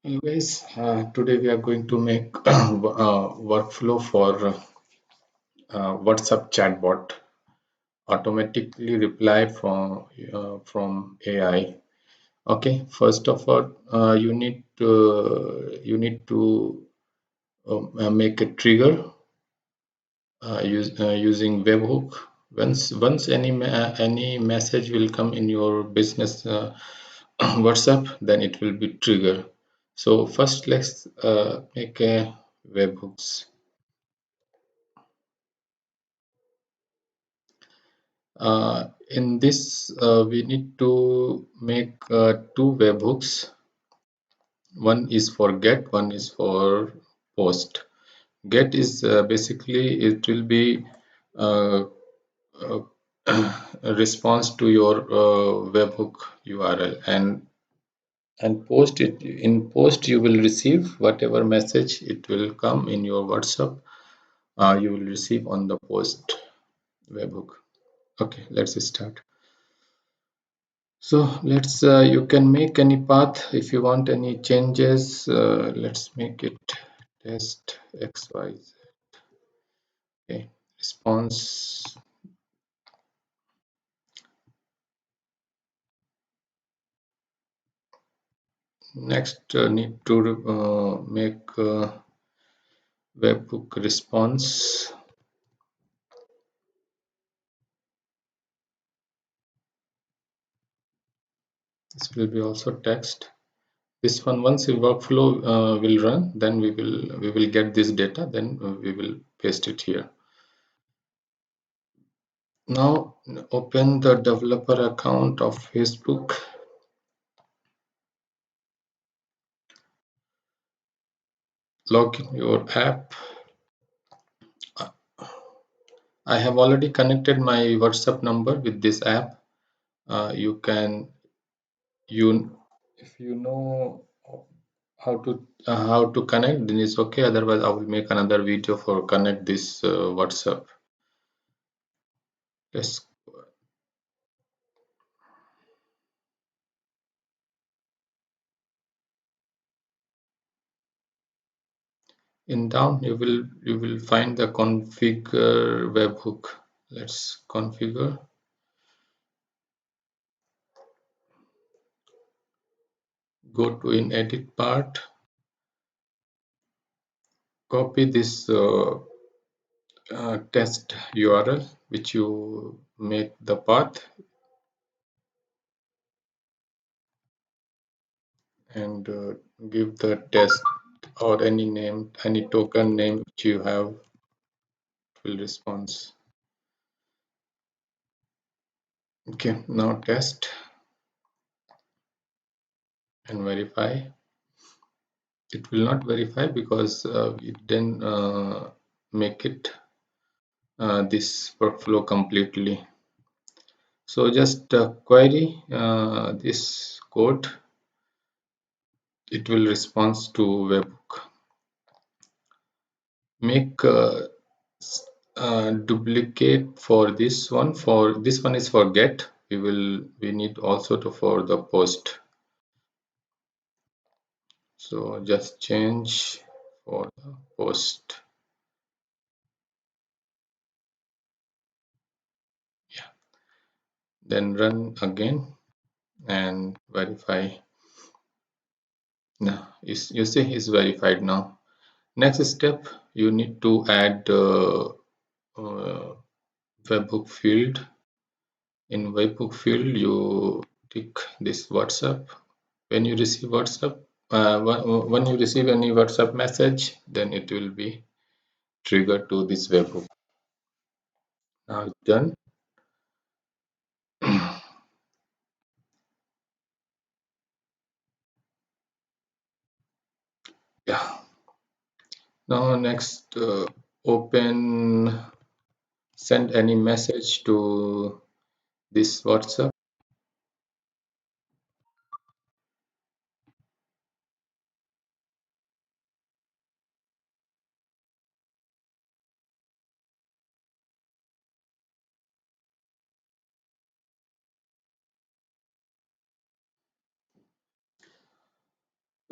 Hey guys, today we are going to make workflow for WhatsApp chatbot automatically reply from AI. Okay, first of all, you need to make a trigger using webhook. Once any message will come in your business WhatsApp, then it will be trigger. So first let's make a webhooks. In this, we need to make two webhooks. One is for get, one is for post. Get is basically it will be uh, uh, a response to your webhook URL, and post it. In post you will receive whatever message it will come in your WhatsApp. You will receive on the post webhook. Okay, let's start. So let's you can make any path if you want any changes. Let's make it test XYZ. Okay, response. Next, need to make webhook response. This will be also text. This one, once your workflow will run, then we will get this data. Then we will paste it here. Now open the developer account of Facebook. Log in your app. I have already connected my WhatsApp number with this app. You can you if you know how to connect, then it's okay. Otherwise, I will make another video for connect this WhatsApp. Yes, in down you will find the configure webhook. Let's configure. Go to in edit part. Copy this test URL which you make the path, and give the test or any name, any token name which you have will response. Okay, now test and verify. It will not verify because it then make it this workflow completely. So just query this code. It will respond to webhook. Make duplicate for this one. For this one is for get. We need also to for the post. So just change for the post. Yeah. Then run again and verify. Now you see it's verified now. Next step, you need to add uh, webhook field. In webhook field, you tick this WhatsApp. When you receive WhatsApp, when you receive any WhatsApp message, then it will be triggered to this webhook. Now it's done. Yeah. Now next, open, send any message to this WhatsApp.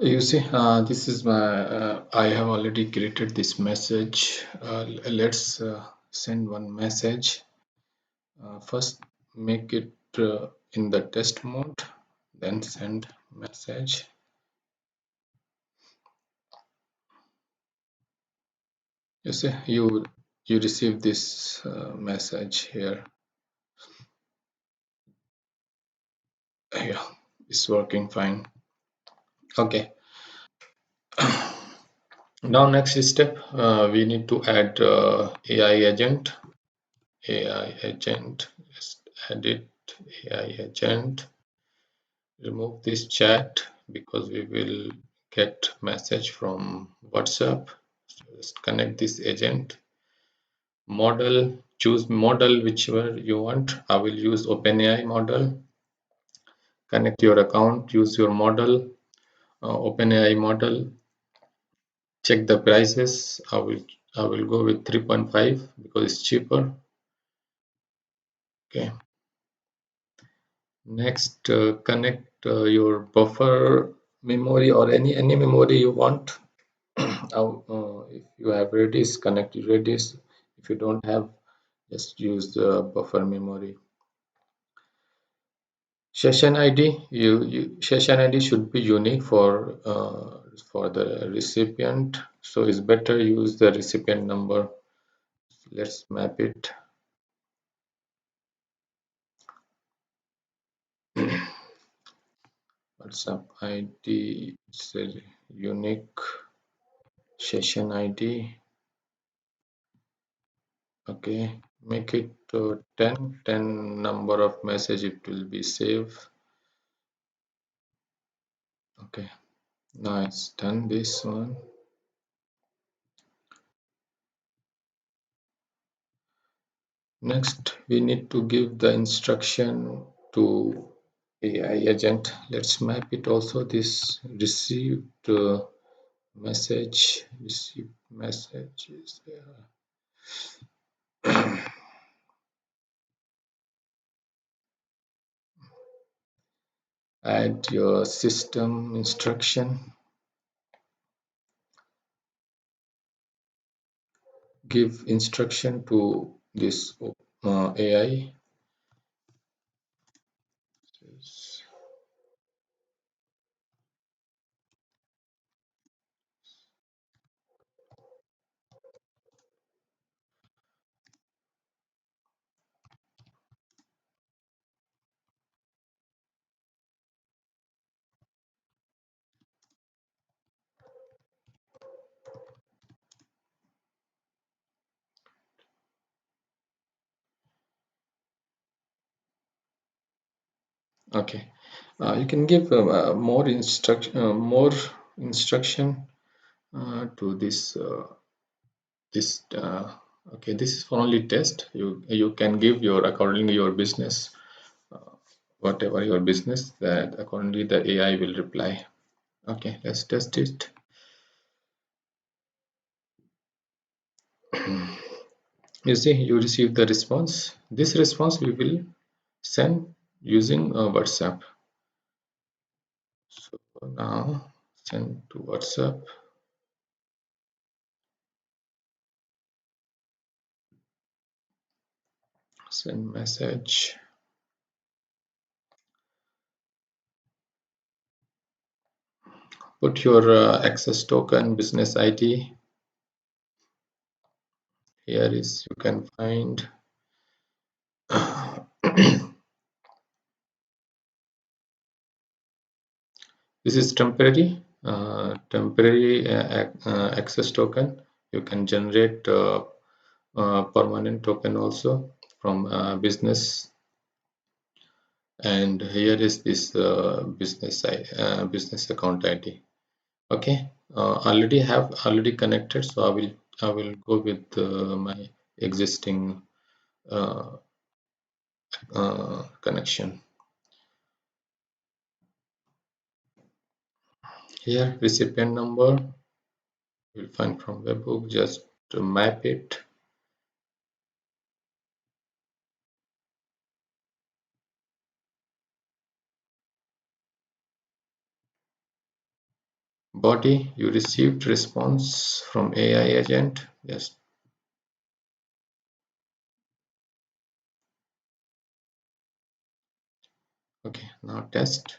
You see, this is my, I have already created this message. Let's send one message. First, make it in the test mode, then send message. You see, you receive this message here. Yeah, it's working fine. Okay. Now next step, we need to add AI agent. AI agent. Just edit AI agent. Remove this chat because we will get message from WhatsApp. So just connect this agent. Model, choose model whichever you want. I will use OpenAI model. Connect your account, use your model, OpenAI model. Check the prices. I will go with 3.5 because it's cheaper. Okay. Next, connect your buffer memory or any memory you want. If you have Redis, connect to Redis. If you don't have, just use the buffer memory. Session ID, session ID should be unique for the recipient. So it's better use the recipient number. Let's map it. WhatsApp ID is a unique session ID. Okay, make it 10 number of message it will be saved. Okay, now it's done this one. Next, we need to give the instruction to AI agent. Let's map it also. This received message, received messages. Add your system instruction. Give instruction to this AI. Okay, you can give more instruction to this. Okay, this is for only test. You can give your accordingly your business, whatever your business, that accordingly the AI will reply. Okay, let's test it. You see, you receive the response. This response we will send using WhatsApp. So now send to WhatsApp. Send message. Put your access token, business ID. Here is you can find. This is temporary access token. You can generate permanent token also from business. And here is this business account ID. Okay, already connected, so I will go with my existing uh, connection. Here recipient number you'll find from webhook. Just to map it. Body, you received response from AI agent. Yes. Okay, now test.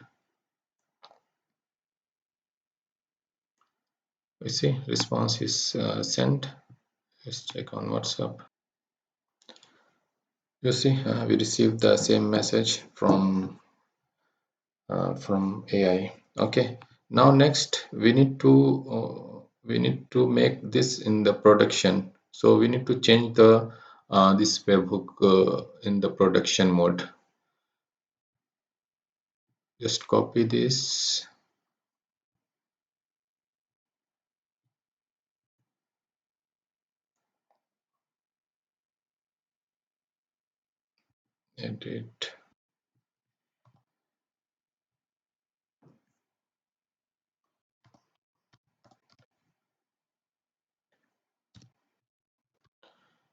You see response is sent. Let's check on WhatsApp. You see we received the same message from AI. Okay, now next we need to make this in the production. So we need to change the this webhook in the production mode. Just copy this, edit.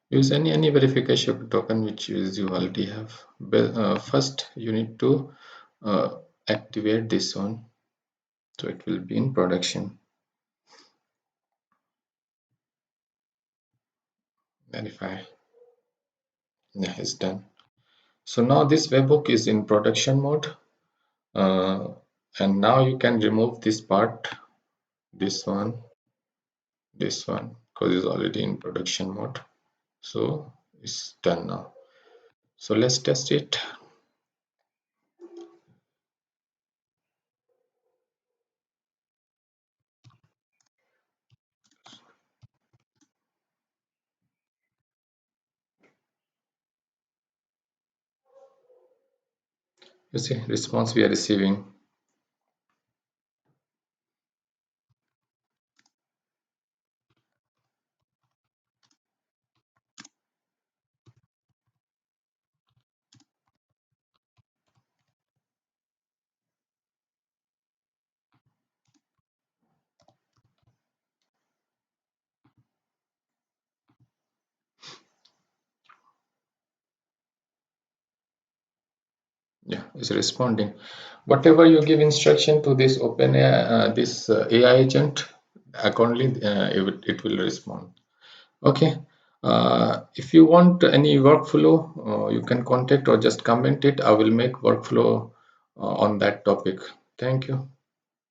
Use any verification token which you already have. First, you need to activate this one, so it will be in production. Verify. Yeah, it's done. So now this webhook is in production mode, uh, and now you can remove this part, this one, because it's already in production mode. So it's done now. So let's test it. You see response we are receiving. Yeah, it's responding. Whatever you give instruction to this open this AI agent, accordingly it will respond. Okay. If you want any workflow, you can contact or just comment it. I will make workflow on that topic. Thank you.